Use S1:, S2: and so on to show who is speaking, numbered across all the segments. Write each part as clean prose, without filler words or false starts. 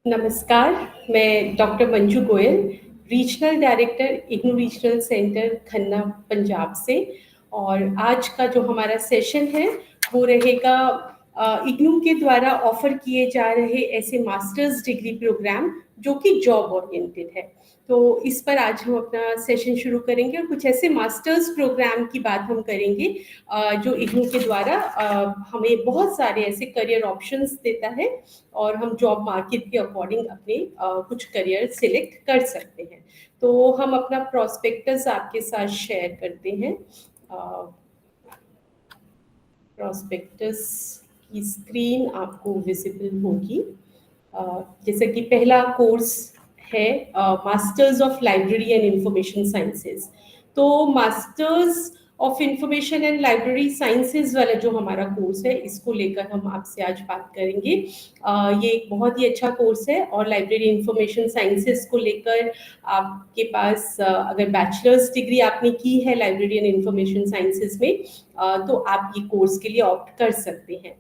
S1: नमस्कार, मैं doctor Manju Goyal, regional director IGNOU regional centre Khanna Punjab से। और आज का जो हमारा सेशन है वो रहेगा इग्नू के द्वारा ऑफर किए जा रहे ऐसे मास्टर्स डिग्री प्रोग्राम जो कि जॉब ओरिएंटेड है। तो इस पर आज हम अपना सेशन शुरू करेंगे और कुछ ऐसे मास्टर्स प्रोग्राम की बात हम करेंगे जो इग्नू के द्वारा हमें बहुत सारे ऐसे करियर ऑप्शंस देता है और हम जॉब मार्केट के अकॉर्डिंग अपने कुछ करियर सिलेक्ट कर सकते हैं। तो हम अपना प्रोस्पेक्टस आपके साथ शेयर करते हैं। प्रोस्पेक्टस की स्क्रीन आपको विजिबल होगी। जैसे कि पहला कोर्स है masters of library and information sciences. तो masters of information and library sciences वाला जो हमारा कोर्स है इसको लेकर हम आपसे आज बात करेंगे। ये एक बहुत ही अच्छा कोर्स है और लाइब्रेरी इंफॉर्मेशन साइंसेज को लेकर आपके पास अगर बैचलर्स डिग्री आपने की है लाइब्रेरी एंड इंफॉर्मेशन साइंसेज में तो आप ये कोर्स के लिए ऑप्ट कर सकते हैं।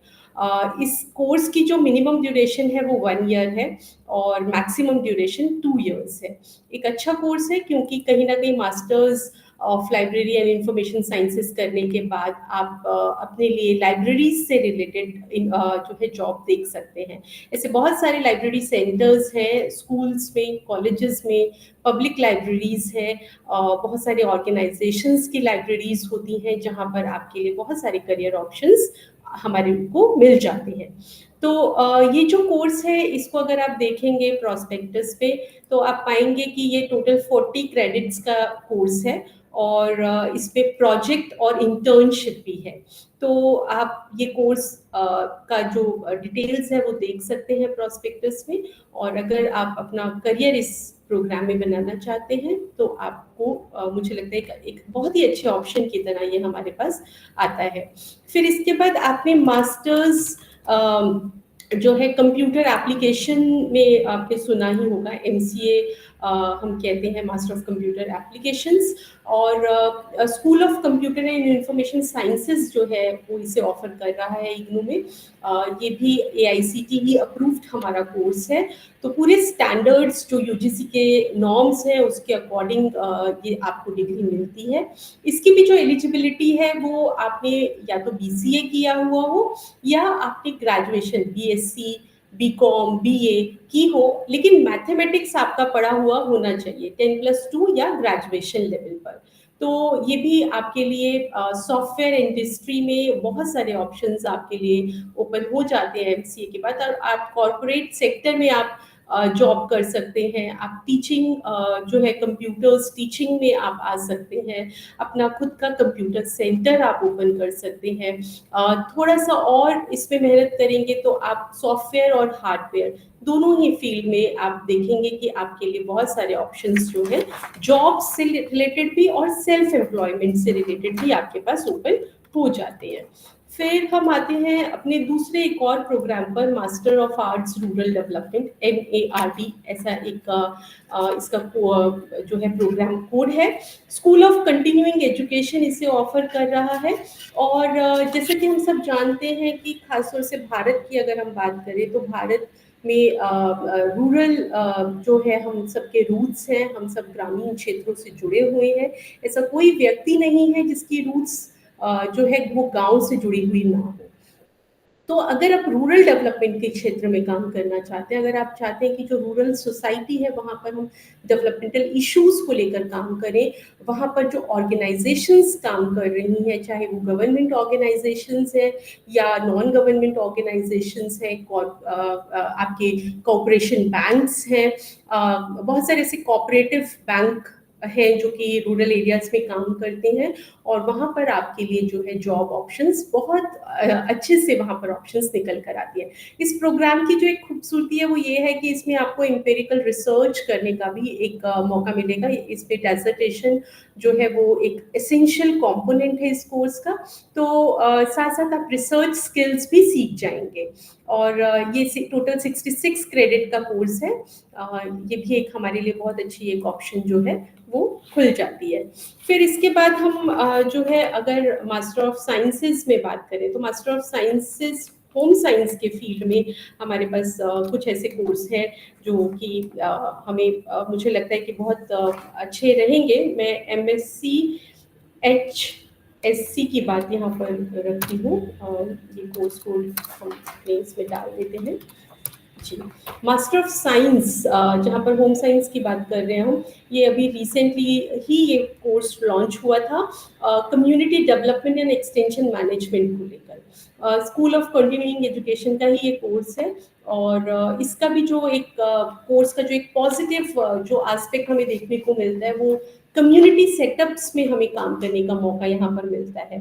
S1: इस कोर्स की जो मिनिमम ड्यूरेशन है वो 1 ईयर है और मैक्सिमम ड्यूरेशन 2 इयर्स है। एक अच्छा कोर्स है क्योंकि कहीं ना कहीं masters of library and information sciences करने के बाद आप अपने लिए लाइब्रेरीज से रिलेटेड जो है जॉब देख सकते हैं। ऐसे बहुत सारे लाइब्रेरी सेंटर्स हैं स्कूल्स में, कॉलेजेस में, पब्लिक लाइब्रेरीज है, बहुत सारे ऑर्गेनाइजेशंस की लाइब्रेरीज होती हैं जहाँ पर आपके लिए बहुत सारे करियर ऑप्शंस हमारे को मिल जाते हैं। तो ये जो कोर्स है इसको अगर आप देखेंगे प्रोस्पेक्टस पे तो आप पाएंगे कि ये टोटल 40 क्रेडिट्स का कोर्स है और इस पे प्रोजेक्ट और इंटर्नशिप भी है। तो आप ये कोर्स का जो डिटेल्स है वो देख सकते हैं प्रोस्पेक्टस में। और अगर आप अपना करियर इस प्रोग्राम में बनाना चाहते हैं तो आपको मुझे लगता है एक बहुत ही अच्छे ऑप्शन की तरह ये हमारे पास आता है। फिर इसके बाद आपने मास्टर्स जो है कंप्यूटर एप्लीकेशन में आपने सुना ही होगा, एमसीए हम कहते हैं, मास्टर ऑफ कंप्यूटर एप्लीकेशंस। और school of computer and information sciences जो है वो इसे ऑफर कर रहा है इग्नू में। ये भी एआईसीटीई अप्रूव्ड हमारा कोर्स है। तो पूरे स्टैंडर्ड्स जो यूजीसी के नॉर्म्स हैं उसके अकॉर्डिंग ये आपको डिग्री मिलती है। इसकी भी जो एलिजिबिलिटी है वो आपने या तो बीसीए किया हुआ हो या आपने ग्रेजुएशन बीएससी, बीकॉम, बीए की हो, लेकिन मैथमेटिक्स आपका पढ़ा हुआ होना चाहिए 10+2 या ग्रेजुएशन लेवल पर। तो ये भी आपके लिए सॉफ्टवेयर इंडस्ट्री में बहुत सारे ऑप्शंस आपके लिए ओपन हो जाते हैं एमसीए के बाद। और आप कॉरपोरेट सेक्टर में आप जॉब कर सकते हैं। आप टीचिंग जो है कंप्यूटर्स टीचिंग में आप आ सकते हैं। अपना खुद का कंप्यूटर सेंटर आप ओपन कर सकते हैं। थोड़ा सा और इसमें मेहनत करेंगे तो आप सॉफ्टवेयर और हार्डवेयर दोनों ही फील्ड में आप देखेंगे कि आपके लिए बहुत सारे ऑप्शंस जो है जॉब से रिलेटेड भी और सेल्फ एम्प्लॉयमेंट से रिलेटेड भी आपके पास ओपन हो जाते हैं। फिर हम आते हैं अपने दूसरे एक और प्रोग्राम पर, master of arts rural development, MARD ऐसा एक इसका जो है प्रोग्राम कोड है। स्कूल ऑफ कंटिन्यूइंग एजुकेशन इसे ऑफर कर रहा है। और जैसे कि हम सब जानते हैं कि खासतौर से भारत की अगर हम बात करें तो भारत में रूरल जो है हम सबके रूट्स हैं, हम सब ग्रामीण क्षेत्रों से जुड़े हुए हैं। ऐसा कोई व्यक्ति नहीं है जिसकी रूट्स जो है वो गांव से जुड़ी हुई ना हो। तो अगर आप रूरल डेवलपमेंट के क्षेत्र में काम करना चाहते हैं, अगर आप चाहते हैं कि जो रूरल सोसाइटी है वहाँ पर हम डेवलपमेंटल इश्यूज को लेकर काम करें, वहाँ पर जो ऑर्गेनाइजेशंस काम कर रही हैं, चाहे वो गवर्नमेंट ऑर्गेनाइजेशंस हैं या नॉन गवर्नमेंट ऑर्गेनाइजेशंस हैं, आपके कॉरपोरेशन बैंक्स हैं, बहुत सारे ऐसे कोऑपरेटिव बैंक हैं जो कि रूरल एरियाज में काम करते हैं। और वहाँ पर आपके लिए जो है जॉब ऑप्शंस बहुत अच्छे से वहाँ पर ऑप्शंस निकल कर आती है। इस प्रोग्राम की जो एक खूबसूरती है वो ये है कि इसमें आपको एम्पिरिकल रिसर्च करने का भी एक मौका मिलेगा। इस पे डेजर्टेशन जो है वो एक एसेंशियल कंपोनेंट है इस कोर्स का। तो साथ साथ आप रिसर्च स्किल्स भी सीख जाएंगे। और ये टोटल 66 क्रेडिट का कोर्स है। ये भी एक हमारे लिए बहुत अच्छी एक ऑप्शन जो है वो खुल जाती है। फिर इसके बाद हम जो है अगर मास्टर ऑफ साइंसेस में बात करें तो master of sciences home science के फील्ड में हमारे पास कुछ ऐसे कोर्स हैं जो कि हमें मुझे लगता है कि बहुत अच्छे रहेंगे। मैं MSc HSC की बात यहाँ पर रखती हूँ। ये कोर्स कोड हम अपने इसमें डाल देते हैं जी। मास्टर ऑफ साइंस, जहाँ पर होम साइंस की बात कर रहे हैं हम, ये अभी रिसेंटली ही ये कोर्स लॉन्च हुआ था, community development and extension management को लेकर। स्कूल ऑफ कंटिन्यूइंग एजुकेशन का ही ये कोर्स है। और इसका भी जो एक कोर्स का जो एक पॉजिटिव जो एस्पेक्ट हमें देखने को मिलता है, वो कम्युनिटी सेटअप्स में हमें काम करने का मौका यहाँ पर मिलता है।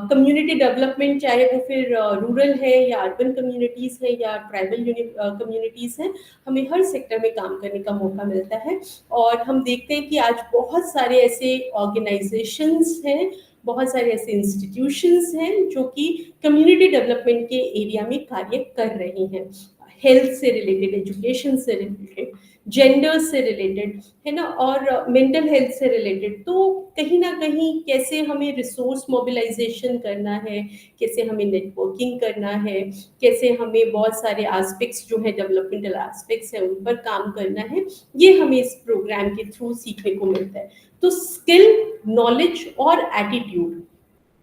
S1: कम्युनिटी डेवलपमेंट, चाहे वो फिर रूरल है या अर्बन कम्युनिटीज़ है या ट्राइबल कम्युनिटीज़ हैं, हमें हर सेक्टर में काम करने का मौका मिलता है। और हम देखते हैं कि आज बहुत सारे ऐसे ऑर्गेनाइजेशंस हैं, बहुत सारे ऐसे इंस्टीट्यूशंस हैं जो कि कम्युनिटी डेवलपमेंट के एरिया में कार्य कर रहे हैं। हेल्थ से रिलेटेड, एजुकेशन से रिलेटेड, जेंडर से रिलेटेड, है ना, और मेंटल हेल्थ से रिलेटेड। तो कहीं ना कहीं कैसे हमें रिसोर्स मोबिलाइजेशन करना है, कैसे हमें नेटवर्किंग करना है, कैसे हमें बहुत सारे एस्पेक्ट्स जो है डेवलपमेंटल एस्पेक्ट्स हैं उन पर काम करना है, ये हमें इस प्रोग्राम के थ्रू सीखने को मिलता है। तो स्किल, नॉलेज और एटीट्यूड,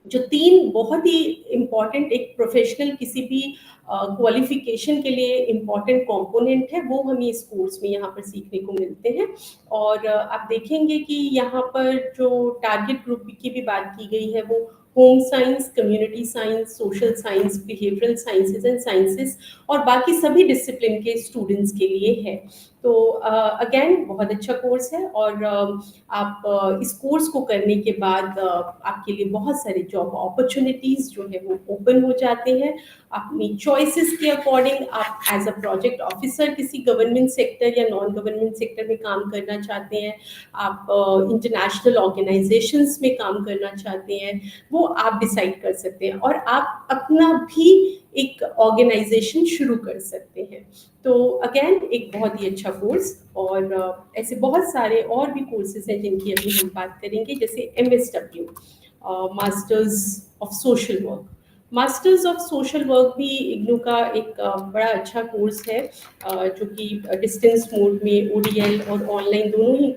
S1: जो तीन बहुत ही इम्पॉर्टेंट एक प्रोफेशनल किसी भी क्वालिफिकेशन के लिए इम्पॉर्टेंट कंपोनेंट है, वो हमें इस कोर्स में यहाँ पर सीखने को मिलते हैं। और आप देखेंगे कि यहाँ पर जो टारगेट ग्रुप की भी बात की गई है, वो home science, community science, social science, behavioural sciences and sciences और बाकी सभी डिसिप्लिन के स्टूडेंट्स के लिए है। तो अगेन बहुत अच्छा कोर्स है। और आप इस कोर्स को करने के बाद आपके लिए बहुत सारे जॉब अपॉर्चुनिटीज जो है वो ओपन हो जाते हैं। अपनी चॉइसेस के अकॉर्डिंग आप एज अ प्रोजेक्ट ऑफिसर किसी गवर्नमेंट सेक्टर या नॉन गवर्नमेंट सेक्टर में काम करना चाहते हैं, आप इंटरनेशनल ऑर्गेनाइजेशंस में काम करना चाहते हैं, वो आप डिसाइड कर सकते हैं और आप अपना भी एक ऑर्गेनाइजेशन शुरू कर सकते हैं। तो अगेन एक बहुत ही अच्छा कोर्स। और ऐसे बहुत सारे और भी कोर्सेज हैं जिनकी अभी हम बात करेंगे, जैसे MSW, masters of social work. Masters of social work भी इग्नू का एक बड़ा अच्छा कोर्स है, जो कि डिस्टेंस मोड में ODL और ऑनलाइन दोनों ही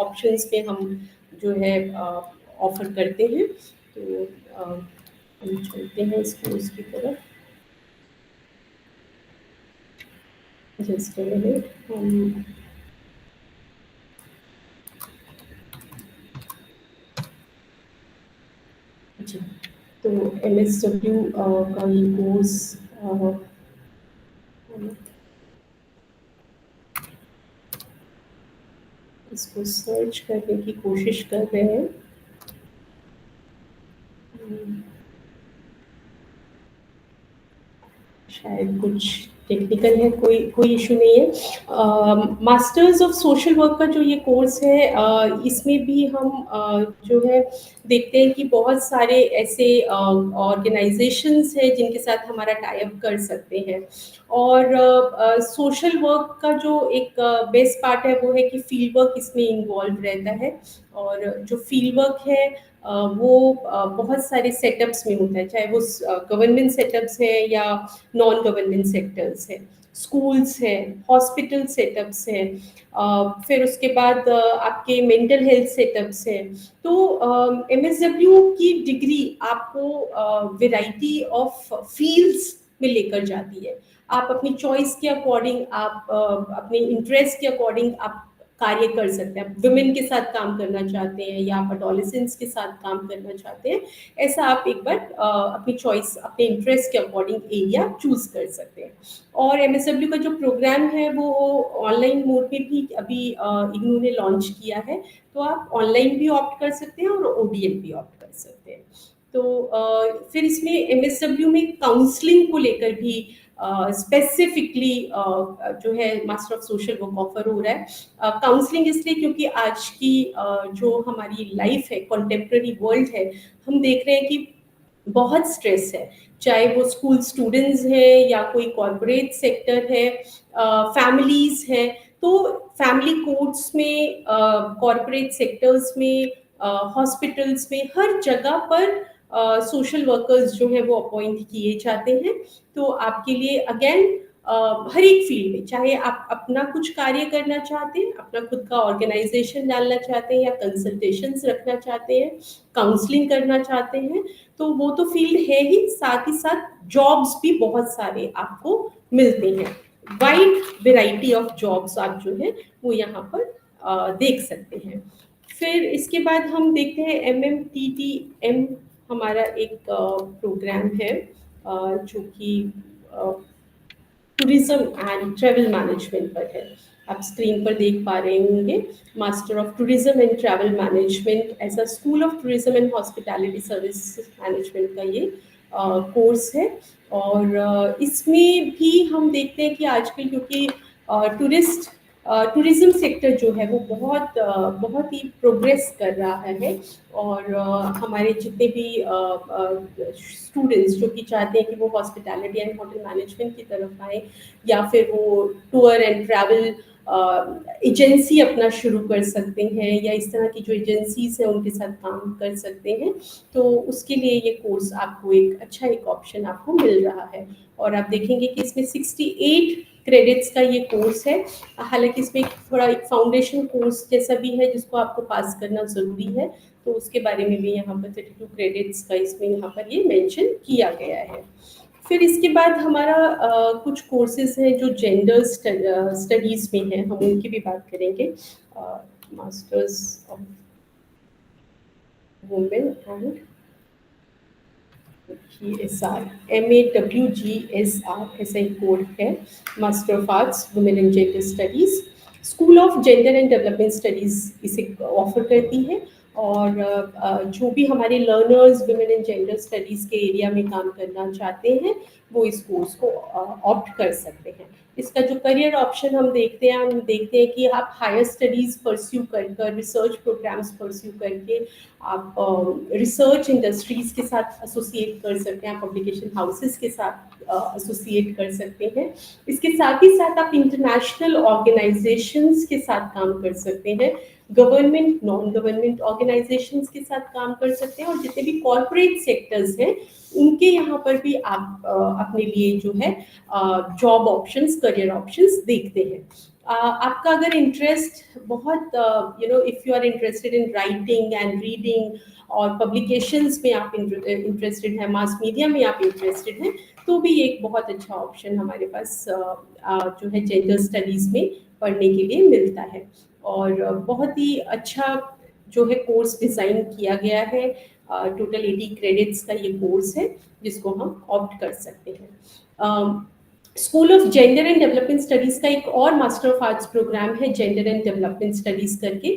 S1: ऑप्शंस पे हम जो है ऑफर करते हैं। तो हम चलते हैं इस कोर्स की तरफ। Just a minute. जी, तो MSW का ये कोर्स इसको सर्च करने की कोशिश कर रहे हैं। शायद कुछ टेक्निकल है, कोई कोई इशू नहीं है। मास्टर्स ऑफ सोशल वर्क का जो ये कोर्स है, इसमें भी हम जो है देखते हैं कि बहुत सारे ऐसे ऑर्गेनाइजेशंस हैं जिनके साथ हमारा टाई अप कर सकते हैं। और सोशल वर्क का जो एक बेस्ट पार्ट है वो है कि फील्ड वर्क इसमें इन्वॉल्व रहता है। और जो फील्ड वर्क है वो बहुत सारे सेटअप्स में होता है, चाहे वो गवर्नमेंट सेटअप्स है या नॉन गवर्नमेंट सेक्टर्स है, स्कूल्स है, हॉस्पिटल सेटअप्स है, फिर उसके बाद आपके मेंटल हेल्थ सेटअप्स हैं। तो MSW की डिग्री आपको वैरायटी ऑफ फील्ड्स में लेकर जाती है। आप अपनी चॉइस के अकॉर्डिंग, आप अपने इंटरेस्ट के अकॉर्डिंग आप कार्य कर सकते हैं। आप वुमेन के साथ काम करना चाहते हैं या आप एडोलेसेंट्स के साथ काम करना चाहते हैं, ऐसा आप एक बार अपनी चॉइस, अपने इंटरेस्ट के अकॉर्डिंग एरिया चूज कर सकते हैं। और MSW का जो प्रोग्राम है वो ऑनलाइन मोड में भी अभी इग्नू ने लॉन्च किया है। तो आप ऑनलाइन भी ऑप्ट कर सकते हैं और ODL भी ऑप्ट कर सकते हैं। तो फिर इसमें MSW में काउंसलिंग को लेकर भी स्पेसिफिकली जो है master of social work offer हो रहा है। काउंसलिंग इसलिए क्योंकि आज की जो हमारी लाइफ है, कॉन्टेम्प्ररी वर्ल्ड है, हम देख रहे हैं कि बहुत स्ट्रेस है, चाहे वो स्कूल स्टूडेंट्स हैं या कोई कॉर्पोरेट सेक्टर है, फैमिलीज है। तो फैमिली कोर्ट्स में, कॉर्पोरेट सेक्टर्स में, हॉस्पिटल्स में, हर जगह पर सोशल वर्कर्स जो हैं वो अपॉइंट किए जाते हैं। तो आपके लिए अगेन हर एक फील्ड में, चाहे आप अपना कुछ कार्य करना चाहते हैं, अपना खुद का ऑर्गेनाइजेशन डालना चाहते हैं, या कंसल्टेशंस रखना चाहते हैं, काउंसलिंग करना चाहते हैं, तो वो तो फील्ड है ही, साथ ही साथ जॉब्स भी बहुत सारे आपको मिलते हैं। वाइड वेराइटी ऑफ जॉब्स आप जो है वो यहाँ पर देख सकते हैं। फिर इसके बाद हम देखते हैं MMTTM, हमारा एक प्रोग्राम है जो कि टूरिज्म एंड ट्रैवल मैनेजमेंट पर है। आप स्क्रीन पर देख पा रहे होंगे, master of tourism and travel management ऐसा school of tourism and hospitality service management का ये कोर्स है। और इसमें भी हम देखते हैं कि आजकल क्योंकि टूरिज्म सेक्टर जो है वो बहुत ही प्रोग्रेस कर रहा है, और हमारे जितने भी स्टूडेंट्स जो कि चाहते हैं कि वो हॉस्पिटैलिटी एंड होटल मैनेजमेंट की तरफ आए, या फिर वो टूर एंड ट्रैवल एजेंसी अपना शुरू कर सकते हैं, या इस तरह की जो एजेंसीज हैं उनके साथ काम कर सकते हैं, तो उसके लिए ये कोर्स आपको एक ऑप्शन आपको मिल रहा है। और आप देखेंगे कि इसमें 68 क्रेडिट्स का ये कोर्स है। हालांकि इसमें थोड़ा एक फाउंडेशन कोर्स जैसा भी है जिसको आपको पास करना ज़रूरी है, तो उसके बारे में भी यहाँ पर 32 क्रेडिट्स का इसमें यहाँ पर ये मेंशन किया गया है। फिर इसके बाद हमारा कुछ कोर्सेज हैं जो जेंडर स्टडीज़ में हैं, हम उनकी भी बात करेंगे। Masters of women and GSR, MAWGSR ऐसा एक कोड है, master of arts women and gender studies. School of gender and development studies इसे ऑफर करती है, और जो भी हमारे learners women and gender studies के एरिया में काम करना चाहते हैं वो इस कोर्स को ऑप्ट कर सकते हैं। इसका जो करियर ऑप्शन हम देखते हैं कि आप हायर स्टडीज़ परस्यू कर रिसर्च प्रोग्राम्स परस्यू करके आप रिसर्च इंडस्ट्रीज़ के साथ एसोसिएट कर सकते हैं, आप पब्लिकेशन हाउसेस के साथ एसोसिएट कर सकते हैं। इसके साथ ही साथ आप इंटरनेशनल ऑर्गेनाइजेशंस के साथ काम कर सकते हैं, गवर्नमेंट नॉन गवर्नमेंट ऑर्गेनाइजेशंस के साथ काम कर सकते हैं, और जितने भी कॉर्पोरेट सेक्टर्स हैं उनके यहाँ पर भी आप अपने लिए जो है जॉब ऑप्शंस, करियर ऑप्शंस देखते हैं। आपका अगर इंटरेस्ट बहुत if you are interested in writing and reading और पब्लिकेशंस में आप इंटरेस्टेड हैं, मास मीडिया में आप इंटरेस्टेड हैं, तो भी एक बहुत अच्छा ऑप्शन हमारे पास जो है जेंडर स्टडीज़ में पढ़ने के लिए मिलता है। और बहुत ही अच्छा जो है कोर्स डिज़ाइन किया गया है। टोटल 80 क्रेडिट्स का ये कोर्स है जिसको हम ऑप्ट कर सकते हैं। School of gender and development studies का एक और मास्टर ऑफ आर्ट्स प्रोग्राम है, जेंडर एंड डेवलपमेंट स्टडीज़ करके।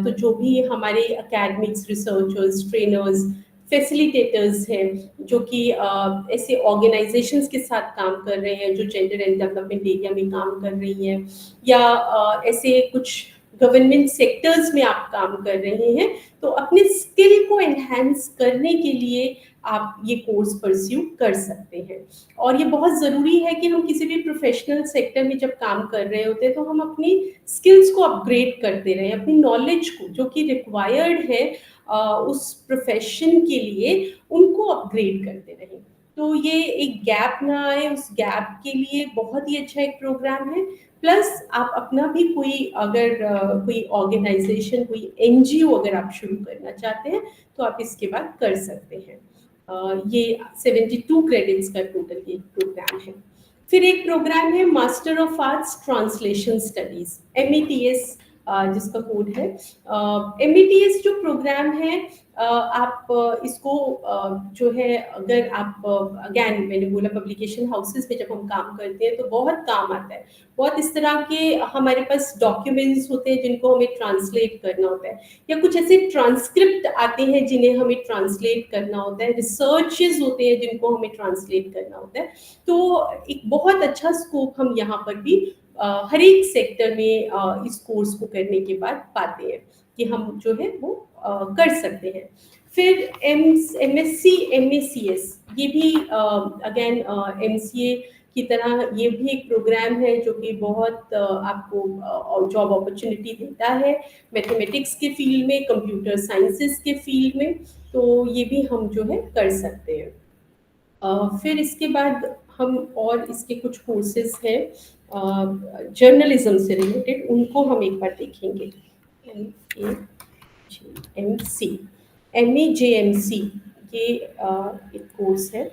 S1: तो जो भी हमारे एकेडमिक्स, रिसर्चर्स, ट्रेनर्स, फैसिलिटेटर्स हैं जो कि ऐसे ऑर्गेनाइजेशंस के साथ काम कर रहे हैं जो जेंडर एंड डेवलपमेंट एरिया में काम कर रही हैं, या ऐसे कुछ गवर्नमेंट सेक्टर्स में आप काम कर रहे हैं, तो अपने स्किल को एनहांस करने के लिए आप ये कोर्स परस्यू कर सकते हैं। और ये बहुत ज़रूरी है कि हम किसी भी प्रोफेशनल सेक्टर में जब काम कर रहे होते हैं तो हम अपनी स्किल्स को अपग्रेड करते रहें, अपनी नॉलेज को जो कि रिक्वायर्ड है उस प्रोफेशन के लिए उनको अपग्रेड करते रहें। तो ये एक गैप ना आए, उस गैप के लिए बहुत ही अच्छा एक प्रोग्राम है। प्लस आप अपना भी कोई अगर कोई ऑर्गेनाइजेशन, कोई NGO अगर आप शुरू करना चाहते हैं तो आप इसके बाद कर सकते हैं। ये 72 क्रेडिट्स का टोटल ये प्रोग्राम है। फिर एक प्रोग्राम है master of arts translation studies, METS जिसका कोड है। METS जो प्रोग्राम है, आप इसको जो है, अगर आप अगेन मैंने बोला पब्लिकेशन हाउसेस में जब हम काम करते हैं तो बहुत काम आता है। बहुत इस तरह के हमारे पास डॉक्यूमेंट्स होते हैं जिनको हमें ट्रांसलेट करना होता है, या कुछ ऐसे ट्रांसक्रिप्ट आते हैं जिन्हें हमें ट्रांसलेट करना होता है, रिसर्चेस होते हैं जिनको हमें ट्रांसलेट करना होता है। तो एक बहुत अच्छा स्कोप हम यहाँ पर भी हर एक सेक्टर में इस कोर्स को करने के बाद पाते हैं कि हम जो है वो कर सकते हैं। फिर MSc MACS, ये भी अगेन MCA की तरह ये भी एक प्रोग्राम है जो कि बहुत आपको जॉब अपॉर्चुनिटी देता है मैथमेटिक्स के फील्ड में, कंप्यूटर साइंसेस के फील्ड में। तो ये भी हम जो है कर सकते हैं। फिर इसके बाद हम और इसके कुछ कोर्सेज हैं जर्नलिज्म से रिलेटेड, उनको हम एक बार देखेंगे। MAJMC, MAJMC ये एक कोर्स है,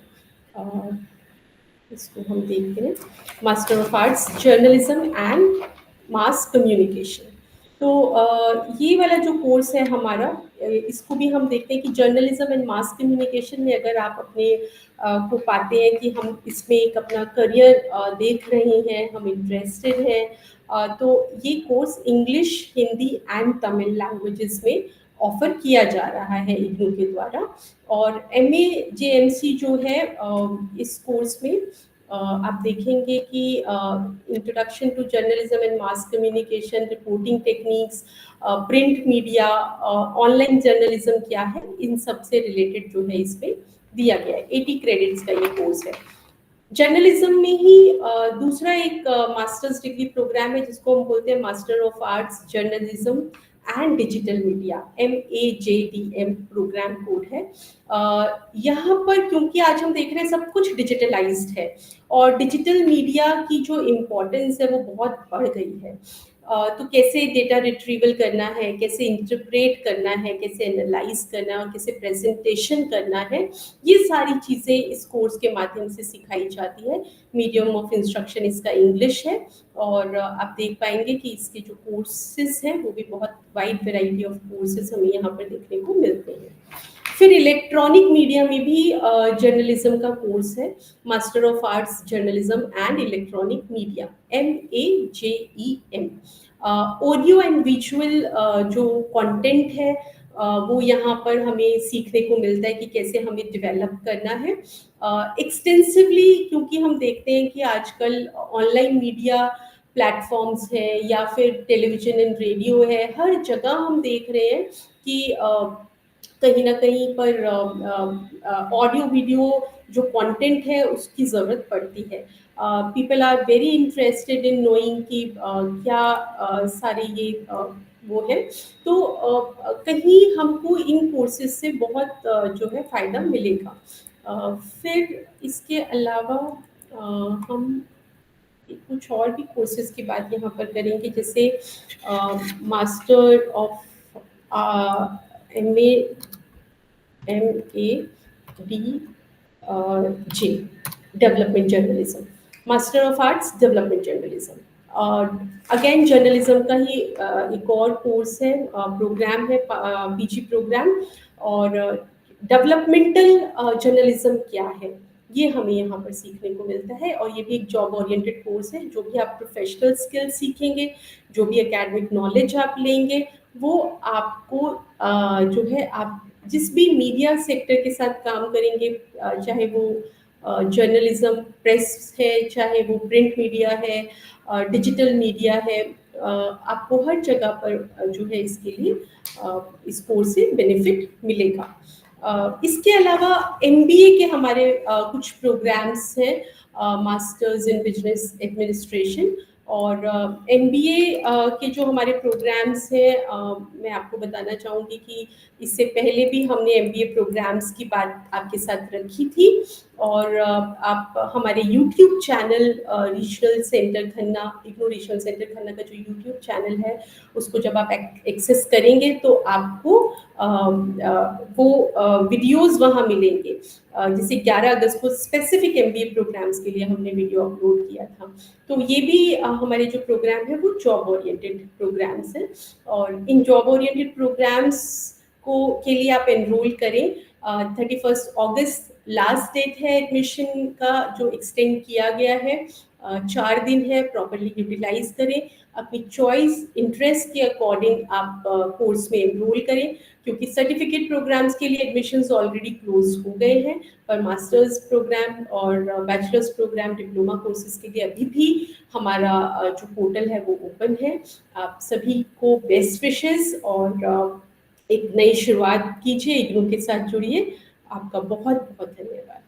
S1: इसको हम देखते हैं, master of arts journalism and mass communication. तो ये वाला जो कोर्स है हमारा, इसको भी हम देखते हैं कि जर्नलिज्म एंड मास कम्युनिकेशन में अगर आप अपने को पाते हैं कि हम इसमें एक अपना करियर देख रहे हैं, हम इंटरेस्टेड हैं, तो ये course English, Hindi and Tamil languages में ऑफर किया जा रहा है इग्नू के द्वारा। और MAJMC जो है इस कोर्स में आप देखेंगे कि introduction to journalism and mass communication, reporting techniques, print media, online journalism क्या है, इन सब से रिलेटेड जो है इसमें दिया गया है। 80 क्रेडिट्स का ये कोर्स है। जर्नलिज्म में ही दूसरा एक मास्टर्स डिग्री प्रोग्राम है जिसको हम बोलते हैं master of arts journalism and digital media, MAJDM program code है। यहाँ पर क्योंकि आज हम देख रहे हैं सब कुछ डिजिटलाइज्ड है और डिजिटल मीडिया की जो इम्पोर्टेंस है वो बहुत बढ़ गई है। तो कैसे डेटा रिट्रीवल करना है, कैसे इंटरप्रेट करना है, कैसे एनालाइज करना है और कैसे प्रेजेंटेशन करना है, ये सारी चीज़ें इस कोर्स के माध्यम से सिखाई जाती है। मीडियम ऑफ इंस्ट्रक्शन इसका इंग्लिश है और आप देख पाएंगे कि इसके जो कोर्सेज हैं वो भी बहुत वाइड वैरायटी ऑफ कोर्सेज हमें यहाँ पर देखने को मिलते हैं। फिर इलेक्ट्रॉनिक मीडिया में भी जर्नलिज्म का कोर्स है, master of arts journalism and electronic media, MAJEM। Audio and visual जो कंटेंट है वो यहाँ पर हमें सीखने को मिलता है कि कैसे हमें डेवलप करना है एक्सटेंसिवली, क्योंकि हम देखते हैं कि आजकल ऑनलाइन मीडिया प्लेटफॉर्म्स है या फिर टेलीविजन एंड रेडियो है, हर जगह हम देख रहे हैं कि कहीं ना कहीं पर ऑडियो वीडियो जो कंटेंट है उसकी ज़रूरत पड़ती है। People are very interested in knowing कि क्या सारे ये वो है, तो कहीं हमको इन कोर्सेज से बहुत जो है फ़ायदा मिलेगा। फिर इसके अलावा हम कुछ और भी कोर्सेज की बात यहाँ पर करेंगे, जैसे master of MAD J development journalism, master of arts development journalism. Again journalism का ही एक और कोर्स है, प्रोग्राम है, PG प्रोग्राम। और डेवलपमेंटल जर्नलिज्म क्या है ये हमें यहाँ पर सीखने को मिलता है और ये भी एक जॉब ओरिएंटेड कोर्स है। जो भी आप प्रोफेशनल स्किल्स सीखेंगे, जो भी एकेडमिक नॉलेज आप लेंगे, वो आपको जो है आप जिस भी मीडिया सेक्टर के साथ काम करेंगे, चाहे वो जर्नलिज्म प्रेस है, चाहे वो प्रिंट मीडिया है, डिजिटल मीडिया है, आपको हर जगह पर जो है इसके लिए इस कोर्स से बेनिफिट मिलेगा। इसके अलावा MBA के हमारे कुछ प्रोग्राम्स हैं, मास्टर्स इन बिजनेस एडमिनिस्ट्रेशन। और MBA के जो हमारे प्रोग्राम्स हैं, मैं आपको बताना चाहूँगी कि इससे पहले भी हमने MBA प्रोग्राम्स की बात आपके साथ रखी थी। और आप हमारे YouTube channel regional centre Khanna, IGNOU regional centre Khanna का जो YouTube चैनल है, उसको जब आप एक्सेस करेंगे तो आपको वो वीडियोस वहाँ मिलेंगे। जैसे 11 अगस्त को स्पेसिफिक MBA प्रोग्राम्स के लिए हमने वीडियो अपलोड किया था। तो ये भी हमारे जो प्रोग्राम है वो जॉब ओरिएंटेड प्रोग्राम्स हैं और इन जॉब ओरिएंटेड प्रोग्राम्स को के लिए आप एनरोल करें। 31 अगस्त लास्ट डेट है एडमिशन का, जो एक्सटेंड किया गया है। 4 दिन है, प्रॉपरली यूटिलाइज करें, अपनी चॉइस इंटरेस्ट के अकॉर्डिंग आप कोर्स में एनरोल करें, क्योंकि सर्टिफिकेट प्रोग्राम्स के लिए एडमिशन्स ऑलरेडी क्लोज हो गए हैं, पर मास्टर्स प्रोग्राम और बैचलर्स प्रोग्राम, डिप्लोमा कोर्सेज के लिए अभी भी हमारा जो पोर्टल है वो ओपन है। आप सभी को बेस्ट विशेस और एक नई शुरुआत कीजिए, इग्नू के साथ जुड़िए। आपका बहुत बहुत धन्यवाद।